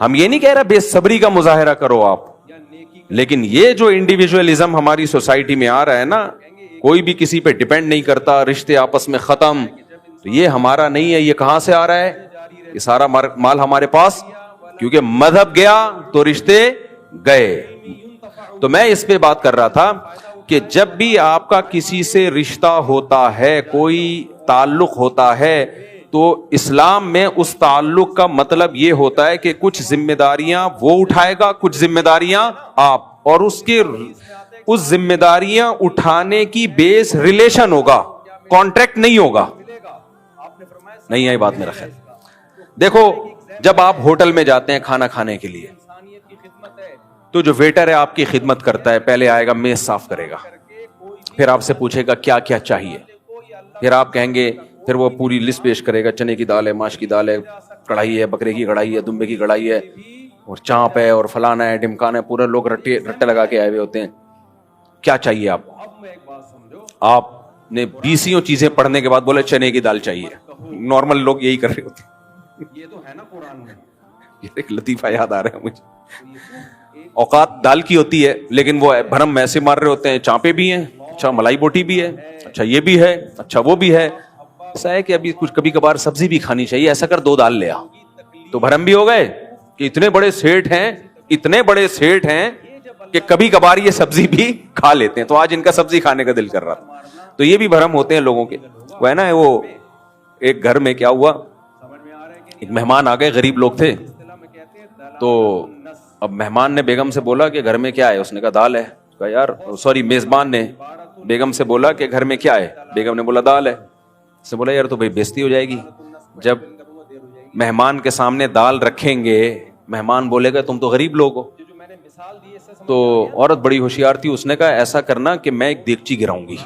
ہم یہ نہیں کہہ رہا بے صبری کا مظاہرہ کرو آپ, لیکن یہ جو انڈیویجولزم ہماری سوسائٹی میں آ رہا ہے نا, کوئی بھی کسی پہ ڈیپینڈ نہیں کرتا, رشتے آپس میں ختم, تو یہ ہمارا نہیں ہے. یہ کہاں سے آ رہا ہے؟ یہ سارا مال ہمارے پاس, کیونکہ مذہب گیا تو رشتے گئے. تو میں اس پہ بات کر رہا تھا کہ جب بھی آپ کا کسی سے رشتہ ہوتا ہے, کوئی تعلق ہوتا ہے, تو اسلام میں اس تعلق کا مطلب یہ ہوتا ہے کہ کچھ ذمہ داریاں وہ اٹھائے گا, کچھ ذمہ داریاں آپ, اور اس ذمہ داریاں اٹھانے کی بیس ریلیشن ہوگا, کانٹریکٹ نہیں ہوگا. نہیں آئی بات میرا خیال. دیکھو جب آپ ہوٹل میں جاتے ہیں کھانا کھانے کے لیے, تو جو ویٹر ہے آپ کی خدمت کرتا ہے, پہلے آئے گا میز صاف کرے گا, پھر آپ سے پوچھے گا کیا کیا چاہیے, پھر آپ کہیں گے, پھر وہ پوری لسٹ پیش کرے گا, چنے کی دال ہے, ماش کی دال ہے, کڑھائی ہے, بکرے کی کڑھائی ہے, دمبے کی کڑھائی ہے, اور چانپ ہے, اور فلانا ہے, ڈمکانا ہے, پورے لوگ رٹے لگا کے آئے ہوئے ہوتے ہیں. کیا چاہیے آپ؟ آپ نے 20 چیزیں پڑھنے کے بعد بولے چنے کی دال چاہیے. نارمل لوگ یہی کر رہے ہوتے ہیں. یہ تو ہے نا قرآن میں. ایک لطیفہ یاد آ رہا ہے مجھے. اوقات دال کی ہوتی ہے, لیکن وہ بھرم ایسے مار رہے ہوتے ہیں, چانپے بھی ہیں, اچھا ملائی بوٹی بھی ہے, اچھا یہ بھی ہے, اچھا وہ بھی ہے. ایسا ہے کہ ابھی کچھ کبھی کبھار سبزی بھی کھانی چاہیے, ایسا کر 2 دال لے آ. تو بھرم بھی ہو گئے کہ اتنے بڑے سیٹ ہیں کہ کبھی کبھار یہ سبزی بھی کھا لیتے ہیں, تو آج ان کا سبزی کھانے کا دل کر رہا تھا. تو یہ بھی بھرم ہوتے ہیں لوگوں کے. وہ ہے نا, وہ ایک گھر میں کیا ہوا, ایک مہمان آ گئے, غریب لوگ تھے. تو اب مہمان نے بیگم سے بولا کہ گھر میں کیا ہے؟ اس نے کہا دال ہے. کہا یار, سوری میزبان نے بیگم سے بولا کہ گھر میں کیا ہے؟ بیگم نے بولا دال ہے. اس نے بولا یار تو بھائی بےزتی ہو جائے گی, جب مہمان کے سامنے دال رکھیں گے, مہمان بولے گا تم تو غریب لوگ ہو. تو عورت بڑی ہوشیار تھی, اس نے کہا ایسا کرنا کہ میں ایک دیگچی گراؤں گی,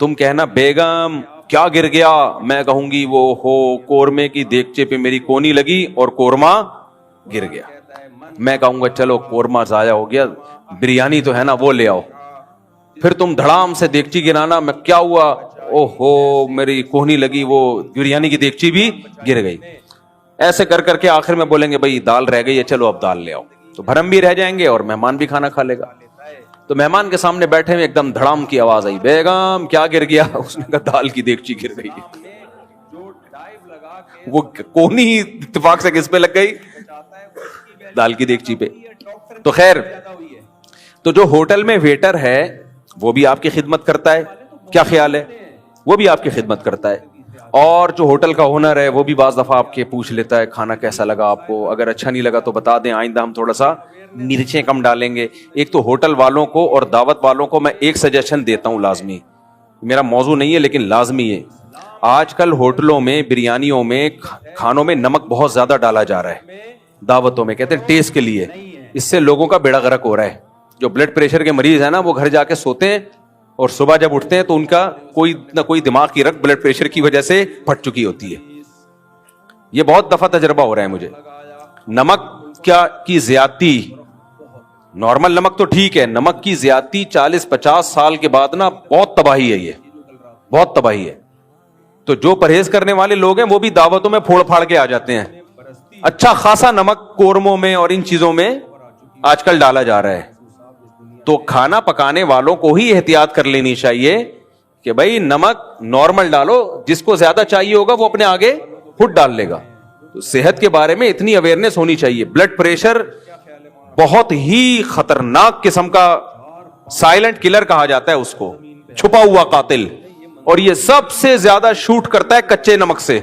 تم کہنا بیگم کیا گر گیا, میں کہوں گی وہ ہو قورمے کی دیگچے پہ میری کونی لگی اور قورمہ گر گیا. میں کہوں گا چلو قورمہ ضائع ہو گیا, بریانی تو ہے نا وہ لے آؤ. پھر تم دھڑام سے دیگچی گرانا, میں کیا ہوا, او ہو میری کوہنی لگی, وہ بریانی کی دیگچی بھی گر گئی. ایسے کر کر کے آخر میں بولیں گے بھائی دال رہ گئی ہے, چلو اب دال لے آؤ. تو بھرم بھی رہ جائیں گے اور مہمان بھی کھانا کھا لے گا. تو مہمان کے سامنے بیٹھے میں ایک دم دھڑام کی آواز آئی, بیگم کیا گر گیا؟ اس نے کہا دال کی دیگچی گر گئی. وہ کونی اتفاق سے کس پہ لگ گئی؟ دال کی دیگچی پہ. تو خیر, تو جو ہوٹل میں ویٹر ہے وہ بھی آپ کی خدمت کرتا ہے, کیا خیال ہے؟ وہ بھی آپ کی خدمت کرتا ہے. اور جو ہوٹل کا ہونر ہے وہ بھی بعض دفعہ آپ کے پوچھ لیتا ہے کھانا کیسا لگا آپ کو, اگر اچھا نہیں لگا تو بتا دیں, آئندہ ہم تھوڑا سا مرچیں کم ڈالیں گے. ایک تو ہوٹل والوں کو اور دعوت والوں کو میں ایک سجیشن دیتا ہوں, لازمی, میرا موضوع نہیں ہے لیکن لازمی ہے. آج کل ہوٹلوں میں, بریانیوں میں, کھانوں میں نمک بہت زیادہ ڈالا جا رہا ہے, دعوتوں میں, کہتے ہیں ٹیسٹ کے لیے. اس سے لوگوں کا بیڑا غرق ہو رہا ہے. جو بلڈ پریشر کے مریض ہیں نا, وہ گھر جا کے سوتے ہیں اور صبح جب اٹھتے ہیں تو ان کا کوئی نہ کوئی دماغ کی رگ بلڈ پریشر کی وجہ سے پھٹ چکی ہوتی ہے. یہ بہت دفعہ تجربہ ہو رہا ہے مجھے. نمک کیا کی زیادتی, نارمل نمک تو ٹھیک ہے, نمک کی زیادتی 40-50 سال کے بعد نا بہت تباہی ہے, یہ بہت تباہی ہے. تو جو پرہیز کرنے والے لوگ ہیں وہ بھی دعوتوں میں پھوڑ پھاڑ کے آ جاتے ہیں. اچھا خاصا نمک قورموں میں اور ان چیزوں میں آج کل ڈالا جا رہا ہے. تو کھانا پکانے والوں کو ہی احتیاط کر لینی چاہیے کہ بھائی نمک نارمل ڈالو, جس کو زیادہ چاہیے ہوگا وہ اپنے آگے خود ڈال لے گا. تو صحت کے بارے میں اتنی اویئرنیس ہونی چاہیے. بلڈ پریشر بہت ہی خطرناک قسم کا سائلنٹ کلر کہا جاتا ہے اس کو, چھپا ہوا قاتل, اور یہ سب سے زیادہ شوٹ کرتا ہے کچے نمک سے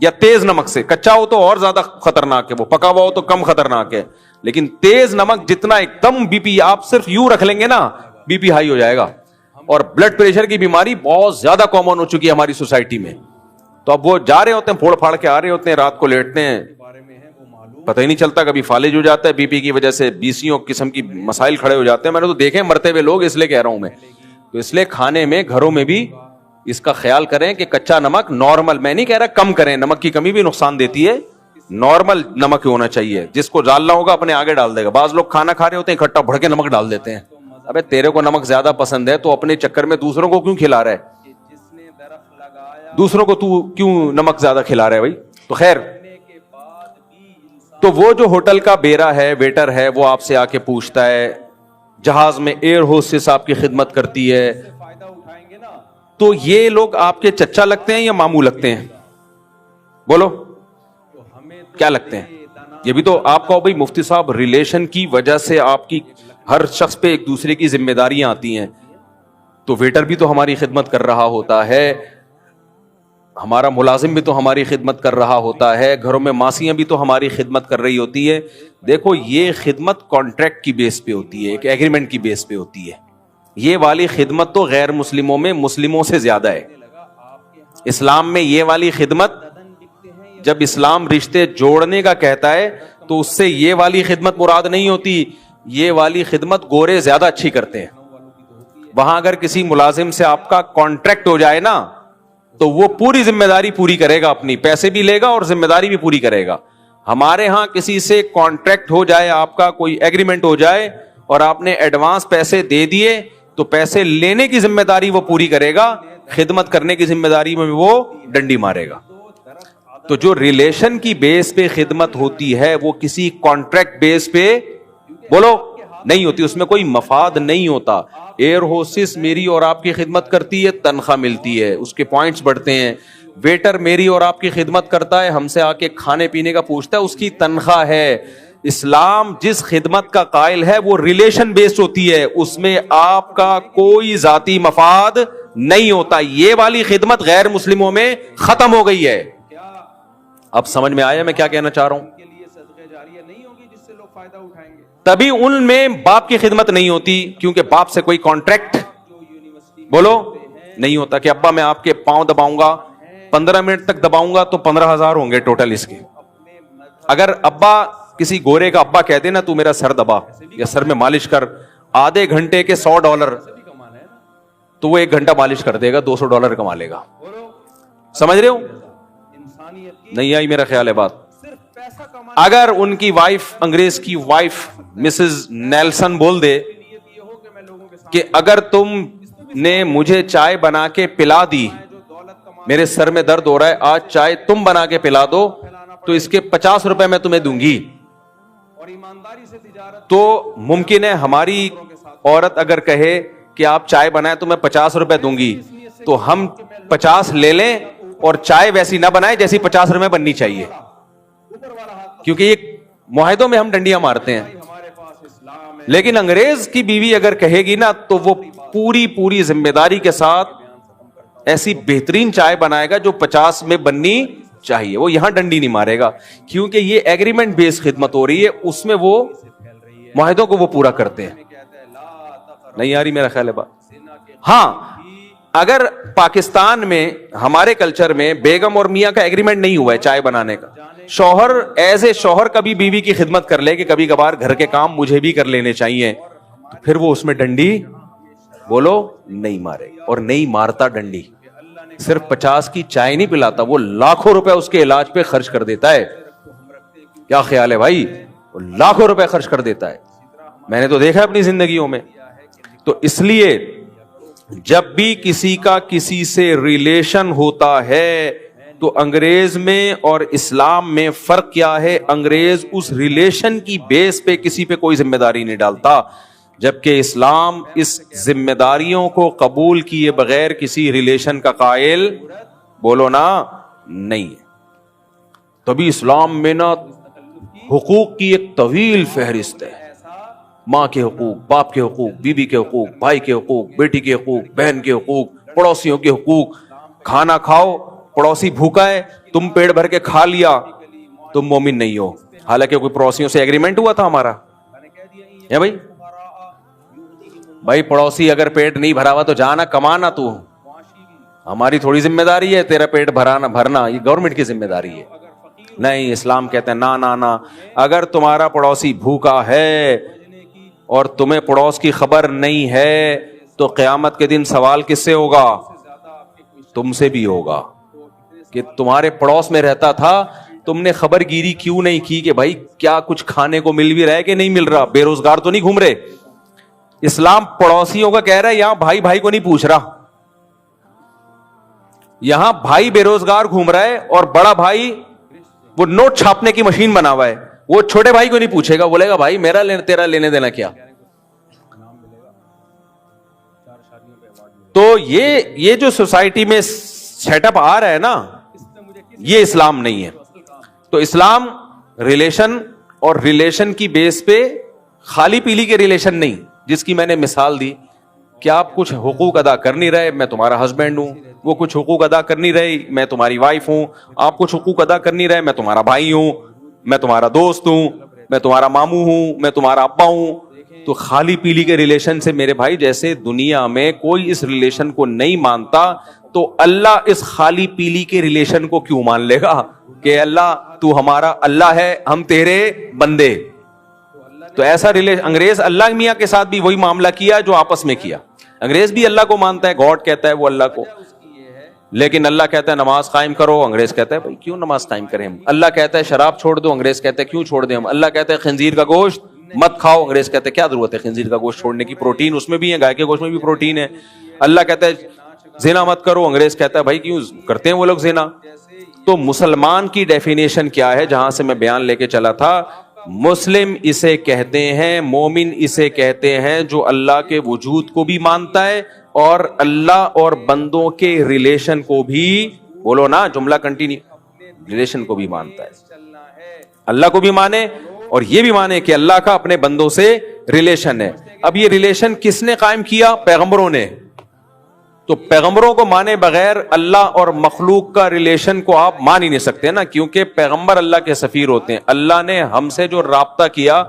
یا تیز نمک سے. کچا ہو تو اور زیادہ خطرناک ہے, وہ پکا ہوا ہو تو کم خطرناک ہے, لیکن تیز نمک جتنا ایک دم بی پی, آپ صرف یوں رکھ لیں گے نا بی پی ہائی ہو جائے گا. اور بلڈ پریشر کی بیماری بہت زیادہ کامن ہو چکی ہے ہماری سوسائٹی میں. تو اب وہ جا رہے ہوتے ہیں, پھوڑ پھاڑ کے آ رہے ہوتے ہیں, رات کو لیٹتے ہیں, پتہ ہی نہیں چلتا, کبھی فالج ہو جاتا ہے بی پی کی وجہ سے, 20 قسم کی مسائل کھڑے ہو جاتے ہیں. میں نے تو دیکھے مرتے ہوئے لوگ, اس لیے کہہ رہا ہوں میں. تو اس لیے کھانے میں, گھروں میں بھی اس کا خیال کریں کہ کچا نمک نارمل, میں نہیں کہہ رہا کم کریں, نمک کی کمی بھی نقصان دیتی ہے, نارمل نمک ہونا چاہیے. جس کو ڈالنا ہوگا اپنے آگے ڈال دے گا. بعض لوگ کھانا کھا رہے ہوتے ہیں اکٹھا بھڑ کے نمک ڈال دیتے ہیں. ابے تیرے کو نمک زیادہ پسند ہے تو اپنے چکر میں دوسروں کو کیوں کھلا رہا ہے, دوسروں کو تو کیوں نمک زیادہ کھلا رہا ہے بھائی. تو خیر, تو وہ جو ہوٹل کا بیرا ہے, ویٹر ہے, وہ آپ سے آ کے پوچھتا ہے, جہاز میں ایئر ہوسٹس آپ کی خدمت کرتی ہے, تو یہ لوگ آپ کے چچا لگتے ہیں یا ماموں لگتے ہیں؟ بولو کیا لگتے ہیں؟ یہ بھی تو آپ کو بھائی مفتی صاحب ریلیشن کی وجہ سے آپ کی ہر شخص پہ ایک دوسرے کی ذمہ داریاں آتی ہیں. تو ویٹر بھی تو ہماری خدمت کر رہا ہوتا ہے, ہمارا ملازم بھی تو ہماری خدمت کر رہا ہوتا ہے, گھروں میں ماسیاں بھی تو ہماری خدمت کر رہی ہوتی ہے. دیکھو یہ خدمت کانٹریکٹ کی بیس پہ ہوتی ہے, ایک ایگریمنٹ کی بیس پہ ہوتی ہے. یہ والی خدمت تو غیر مسلموں میں مسلموں سے زیادہ ہے. اسلام میں یہ والی خدمت, جب اسلام رشتے جوڑنے کا کہتا ہے تو اس سے یہ والی خدمت مراد نہیں ہوتی. یہ والی خدمت گورے زیادہ اچھی کرتے ہیں. وہاں اگر کسی ملازم سے آپ کا کانٹریکٹ ہو جائے نا, تو وہ پوری ذمہ داری پوری کرے گا, اپنی پیسے بھی لے گا اور ذمہ داری بھی پوری کرے گا. ہمارے ہاں کسی سے کانٹریکٹ ہو جائے, آپ کا کوئی ایگریمنٹ ہو جائے اور آپ نے ایڈوانس پیسے دے دیے, تو پیسے لینے کی ذمہ داری وہ پوری کرے گا, خدمت کرنے کی ذمہ داری میں وہ ڈنڈی مارے گا. تو جو ریلیشن کی بیس پہ خدمت ہوتی ہے وہ کسی کانٹریکٹ بیس پہ بولو نہیں ہوتی, اس میں کوئی مفاد نہیں ہوتا. ایئر ہوسٹس میری اور آپ کی خدمت کرتی ہے, تنخواہ ملتی ہے, اس کے پوائنٹس بڑھتے ہیں. ویٹر میری اور آپ کی خدمت کرتا ہے, ہم سے آ کے کھانے پینے کا پوچھتا ہے, اس کی تنخواہ ہے. اسلام جس خدمت کا قائل ہے وہ ریلیشن بیسڈ ہوتی ہے, اس میں آپ کا کوئی ذاتی مفاد نہیں ہوتا. یہ والی خدمت غیر مسلموں میں ختم ہو گئی ہے. اب سمجھ میں آیا میں کیا کہنا چاہ رہا ہوں؟ تبھی ان میں باپ کی خدمت نہیں ہوتی, کیونکہ باپ سے کوئی کانٹریکٹ بولو نہیں ہوتا کہ ابا میں آپ کے پاؤں دباؤں گا, 15 منٹ تک دباؤں گا تو 15,000 ہوں گے ٹوٹل اس کے. اگر ابا کسی گورے کا ابا کہتے نا تو میرا سر دبا یا سر میں مالش کر, آدھے گھنٹے کے $100, تو وہ 1 گھنٹہ مالش کر دے گا, $200 کما لے گا. سمجھ رہے ہو؟ نہیں آئی میرا خیال ہے بات. اگر ان کی وائف, انگریز کی وائف مسز نیلسن بول دے کہ اگر تم نے مجھے چائے بنا کے پلا دی, میرے سر میں درد ہو رہا ہے, آج چائے تم بنا کے پلا دو تو اس کے 50 روپے میں تمہیں دوں گی, تو ممکن ہے ہماری عورت اگر کہے کہ آپ چائے بنائیں تو میں 50 روپے دوں گی, تو ہم 50 لے لیں اور چائے ویسی نہ بنائیں جیسی 50 روپے بننی چاہیے, کیونکہ یہ معاہدوں میں ہم ڈنڈیاں مارتے ہیں. لیکن انگریز کی بیوی اگر کہے گی نا تو وہ پوری ذمہ داری کے ساتھ ایسی بہترین چائے بنائے گا جو 50 میں بننی چاہیے. وہ یہاں ڈنڈی نہیں مارے گا, کیونکہ یہ ایگریمنٹ بیس خدمت ہو رہی ہے, اس میں وہ معاہدوں کو وہ پورا کرتے ہیں. نہیں آ رہی میرا خیال ہے بات؟ ہاں اگر پاکستان میں ہمارے کلچر میں بیگم اور میاں کا ایگریمنٹ نہیں ہوا ہے چائے بنانے کا, شوہر ایز اے شوہر کبھی بیوی کی خدمت کر لے کہ کبھی کبھار گھر کے کام مجھے بھی کر لینے چاہیے, تو پھر وہ اس میں ڈنڈی بولو نہیں مارے, اور نہیں مارتا ڈنڈی. صرف 50 کی چائے نہیں پلاتا, وہ لاکھوں روپے اس کے علاج پہ خرچ کر دیتا ہے. کیا خیال ہے بھائی؟ وہ لاکھوں روپے خرچ کر دیتا ہے, میں نے تو دیکھا اپنی زندگیوں میں. تو اس لیے جب بھی کسی کا کسی سے ریلیشن ہوتا ہے تو انگریز میں اور اسلام میں فرق کیا ہے؟ انگریز اس ریلیشن کی بیس پہ کسی پہ کوئی ذمہ داری نہیں ڈالتا, جبکہ اسلام اس ذمہ داریوں کو قبول کیے بغیر کسی ریلیشن کا قائل بولو نا نہیں ہے. تبھی اسلام میں نا حقوق کی ایک طویل فہرست ہے, ماں کے حقوق, باپ کے حقوق, بیوی کے حقوق, بھائی کے حقوق, بیٹی کے حقوق, بہن کے حقوق, پڑوسیوں کے حقوق. کھانا کھاؤ, پڑوسی بھوکا ہے, تم پیٹ بھر کے کھا لیا, تم مومن نہیں ہو. حالانکہ کوئی پڑوسیوں سے ایگریمنٹ ہوا تھا ہمارا ہے بھائی. بھائی پڑوسی اگر پیٹ نہیں بھرا ہوا تو جانا کمانا, تو ہماری تھوڑی ذمہ داری ہے تیرا پیٹ بھرنا, یہ گورنمنٹ کی ذمہ داری ہے. نہیں, اسلام کہتے ہیں نا, اگر تمہارا پڑوسی بھوکا ہے اور تمہیں پڑوس کی خبر نہیں ہے تو قیامت کے دن سوال کس سے ہوگا؟ تم سے بھی ہوگا کہ تمہارے پڑوس میں رہتا تھا, تم نے خبر گیری کیوں نہیں کی کہ بھائی کیا کچھ کھانے کو مل بھی رہا ہے کہ نہیں مل رہا, بے روزگار تو نہیں گھوم رہے. اسلام پڑوسیوں کا کہہ رہا ہے, یہاں بھائی بھائی کو نہیں پوچھ رہا. یہاں بھائی بے روزگار گھوم رہا ہے اور بڑا بھائی وہ نوٹ چھاپنے کی مشین بنا ہوا ہے, وہ چھوٹے بھائی کو نہیں پوچھے گا, بولے گا بھائی میرا تیرا لینے دینا کیا. تو یہ جو سوسائٹی میں سیٹ اپ آ رہا ہے نا, یہ اسلام نہیں ہے. تو اسلام ریلیشن, اور ریلیشن کی بیس پہ خالی پیلی کے ریلیشن نہیں, جس کی میں نے مثال دی کہ آپ کچھ حقوق ادا کر نہیں رہے, میں تمہارا ہسبینڈ ہوں, وہ کچھ حقوق ادا کر نہیں رہی, میں تمہاری وائف ہوں, آپ کچھ حقوق ادا کر نہیں رہے, میں تمہارا بھائی ہوں, میں تمہارا دوست ہوں, میں تمہارا ماموں ہوں, میں تمہارا ابا ہوں. تو خالی پیلی کے ریلیشن سے میرے بھائی, جیسے دنیا میں کوئی اس ریلیشن کو نہیں مانتا, تو اللہ اس خالی پیلی کے ریلیشن کو کیوں مان لے گا کہ اللہ تو ہمارا اللہ ہے, ہم تیرے بندے. تو ایسا ریلیشن انگریز اللہ میاں کے ساتھ بھی وہی معاملہ کیا جو آپس میں کیا. انگریز بھی اللہ کو مانتا ہے, گاڈ کہتا ہے وہ اللہ کو, لیکن اللہ کہتا ہے نماز قائم کرو, انگریز کہتا ہے بھائی کیوں نماز قائم کریں ہم. اللہ کہتا ہے شراب چھوڑ دو, انگریز کہتا ہے کیوں چھوڑ دیں ہم. اللہ کہتا ہے خنزیر کا گوشت مت کھاؤ, انگریز کہتا ہے کیا ضرورت ہے خنزیر کا گوشت چھوڑنے کی, پروٹین اس میں بھی ہے, گائے کے گوشت میں بھی پروٹین ہے. اللہ کہتا ہے زنا مت کرو, انگریز کہتا ہے بھائی کیوں کرتے ہیں وہ لوگ زنا. تو مسلمان کی ڈیفینیشن کیا ہے, جہاں سے میں بیان لے کے چلا تھا, مسلم اسے کہتے ہیں, مومن اسے کہتے ہیں جو اللہ کے وجود کو بھی مانتا ہے اور اللہ اور بندوں کے ریلیشن کو بھی, بولو نا جملہ کنٹینیو, ریلیشن کو بھی مانتا ہے. اللہ کو بھی مانے اور یہ بھی مانے کہ اللہ کا اپنے بندوں سے ریلیشن ہے. اب یہ ریلیشن کس نے قائم کیا؟ پیغمبروں نے. تو پیغمبروں کو مانے بغیر اللہ اور مخلوق کا ریلیشن کو آپ مان ہی نہیں سکتے نا, کیونکہ پیغمبر اللہ کے سفیر ہوتے ہیں. اللہ نے ہم سے جو رابطہ کیا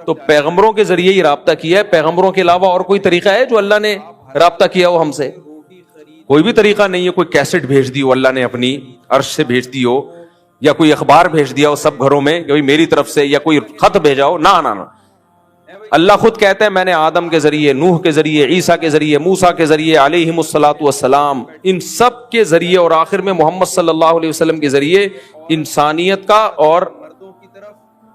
تو پیغمبروں کے ذریعے ہی رابطہ کیا ہے. پیغمبروں کے علاوہ اور کوئی طریقہ ہے جو اللہ نے رابطہ کیا ہو ہم سے؟ کوئی بھی طریقہ نہیں ہے. کوئی کیسٹ بھیج دی ہو اللہ نے اپنی عرش سے بھیج دی ہو, یا کوئی اخبار بھیج دیا ہو سب گھروں میں کہ میری طرف سے, یا کوئی خط بھیجا ہو, نہ. اللہ خود کہتے ہیں میں نے آدم کے ذریعے, نوح کے ذریعے, عیسیٰ کے ذریعے, موسیٰ کے ذریعے علیہم الصلاۃ والسلام, ان سب کے ذریعے, اور آخر میں محمد صلی اللہ علیہ وسلم کے ذریعے انسانیت کا اور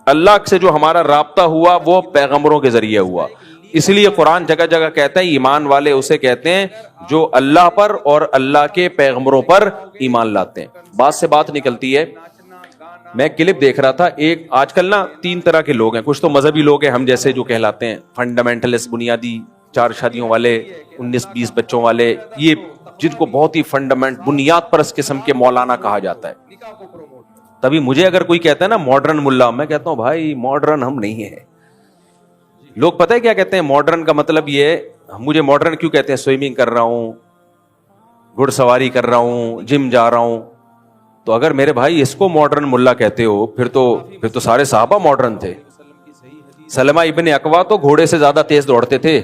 اللہ سے جو ہمارا رابطہ ہوا وہ پیغمبروں کے ذریعے ہوا. اس لیے قرآن جگہ جگہ کہتا ہے ایمان والے اسے کہتے ہیں جو اللہ پر اور اللہ کے پیغمبروں پر ایمان لاتے ہیں. بات سے بات نکلتی ہے, میں کلپ دیکھ رہا تھا, ایک آج کل نا 3 طرح کے لوگ ہیں. کچھ تو مذہبی لوگ ہیں ہم جیسے جو کہلاتے ہیں فنڈامنٹلسٹ, بنیادی 4 شادیوں والے, 19-20 بچوں والے, یہ جن کو بہت ہی بنیاد پرست قسم کے مولانا کہا جاتا ہے. تبھی مجھے اگر کوئی کہتا ہے نا ماڈرن ملا, میں کہتا ہوں بھائی ماڈرن ہم نہیں ہیں. لوگ پتہ ہے کیا کہتے ہیں ماڈرن کا مطلب یہ ہے, مجھے ماڈرن کیوں کہتے ہیں, سوئمنگ کر رہا ہوں, گھڑ سواری کر رہا ہوں, جم جا رہا ہوں. تو اگر میرے بھائی اس کو ماڈرن ملا کہتے ہو, پھر تو سارے صحابہ ماڈرن تھے. سلمہ ابن اکوا تو گھوڑے سے زیادہ تیز دوڑتے تھے.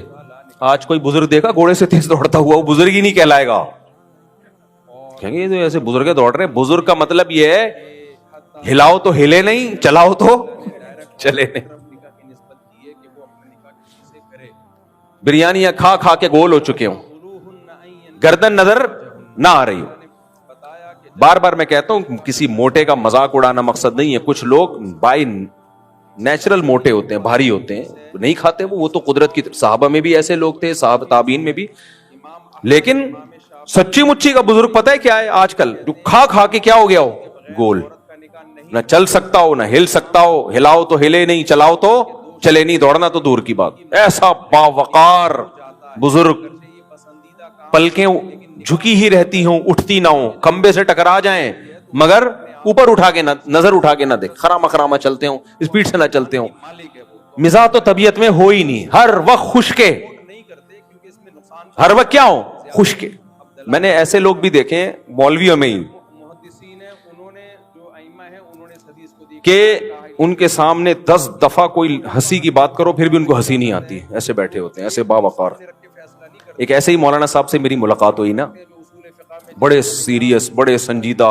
آج کوئی بزرگ دیکھا گھوڑے سے تیز دوڑتا ہوا, وہ بزرگ ہی نہیں کہلائے گا. کہیں گے تو ایسے بزرگ دوڑ رہے. بزرگ کا مطلب یہ ہے ہلاؤ تو ہلے نہیں, چلاؤ تو چلے نہیں. بریانیاں کھا کھا کے گول ہو چکے ہوں, گردن نظر نہ آ رہی ہو. بار بار میں کہتا ہوں کسی موٹے کا مذاق اڑانا مقصد نہیں ہے. کچھ لوگ بائی نیچرل موٹے ہوتے ہیں, بھاری ہوتے ہیں, نہیں کھاتے وہ تو قدرت کی. صحابہ میں بھی ایسے لوگ تھے, صحابہ تابعین میں بھی. لیکن سچی مچی کا بزرگ پتہ ہے کیا ہے آج کل, جو کھا کھا کے کیا ہو گیا ہو, گول, نہ چل سکتا ہو نہ ہل سکتا ہو, ہلاؤ تو ہلے نہیں, چلاؤ تو چلے نہیں, دوڑنا تو دور کی بات. ایسا باوقار بزرگ, پلکیں جھکی ہی رہتی ہوں, اٹھتی نہ ہوں, کھمبے سے ٹکرا جائیں مگر اوپر اٹھا کے نہ, نظر اٹھا کے نہ دیکھ, خراما چلتے ہوں, اسپیڈ سے نہ چلتے ہوں. مزاح تو طبیعت میں ہو ہی نہیں, ہر وقت خشکے, ہر وقت کیا ہو, خشکے. میں نے ایسے لوگ بھی دیکھے مولویوں میں ہی کہ ان کے سامنے 10 دفعہ کوئی ہنسی کی بات کرو پھر بھی ان کو ہنسی نہیں آتی, ایسے بیٹھے ہوتے ہیں, ایسے باوقار. ایک ایسے ہی مولانا صاحب سے میری ملاقات ہوئی نا, بڑے سیریس, بڑے سنجیدہ,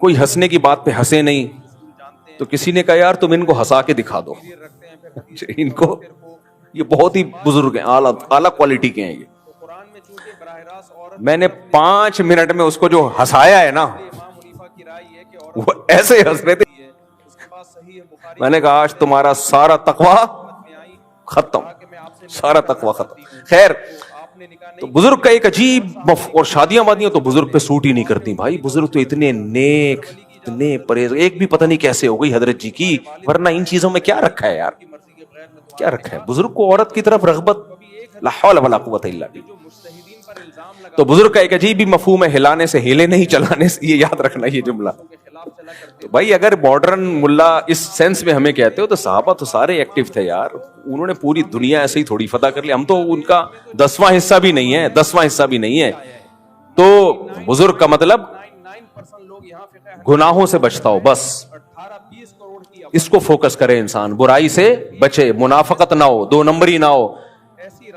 کوئی ہنسنے کی بات پہ ہنسے نہیں. تو کسی نے کہا یار تم ان کو ہنسا کے دکھا دو. ان کو, یہ بہت ہی بزرگ ہیں, اعلیٰ کوالٹی کے ہیں یہ. میں نے 5 منٹ میں اس کو جو ہنسایا ہے نا, وہ ایسے ہنس رہے تھے. میں نے کہا آج تمہارا سارا تقویٰ ختم, سارا تقویٰ ختم. خیر, تو بزرگ کا ایک عجیب, اور شادیاں وادیاں تو بزرگ پہ سوٹ ہی نہیں کرتی بھائی. بزرگ تو اتنے نیک, اتنے پرہیز, ایک بھی پتہ نہیں کیسے ہو گئی حضرت جی کی, ورنہ ان چیزوں میں کیا رکھا ہے یار, کیا رکھا ہے. بزرگ کو عورت کی طرف رغبت, لا حول ولا قوت الا باللہ. تو بزرگ کا ایک عجیب ہی مفہوم ہے, ہلانے سے ہیلے نہیں, چلانے سے, یہ یاد رکھنا یہ جملہ. تو بھائی اگر ماڈرن ملا اس سینس میں ہمیں کہتے ہو تو صحابہ تو سارے ایکٹیو تھے یار, انہوں نے پوری دنیا ایسے ہی تھوڑی فتح کر لی, ہم تو ان کا 10واں حصہ بھی نہیں ہے, 10واں حصہ بھی نہیں ہے. تو بزرگ کا مطلب گناہوں سے بچتا ہو, بس اس کو فوکس کرے انسان, برائی سے بچے, منافقت نہ ہو, 2 نمبری نہ ہو,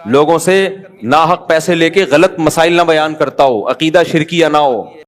لوگوں سے ناحق پیسے لے کے غلط مسائل نہ بیان کرتا ہو, عقیدہ شرکیہ نہ ہو.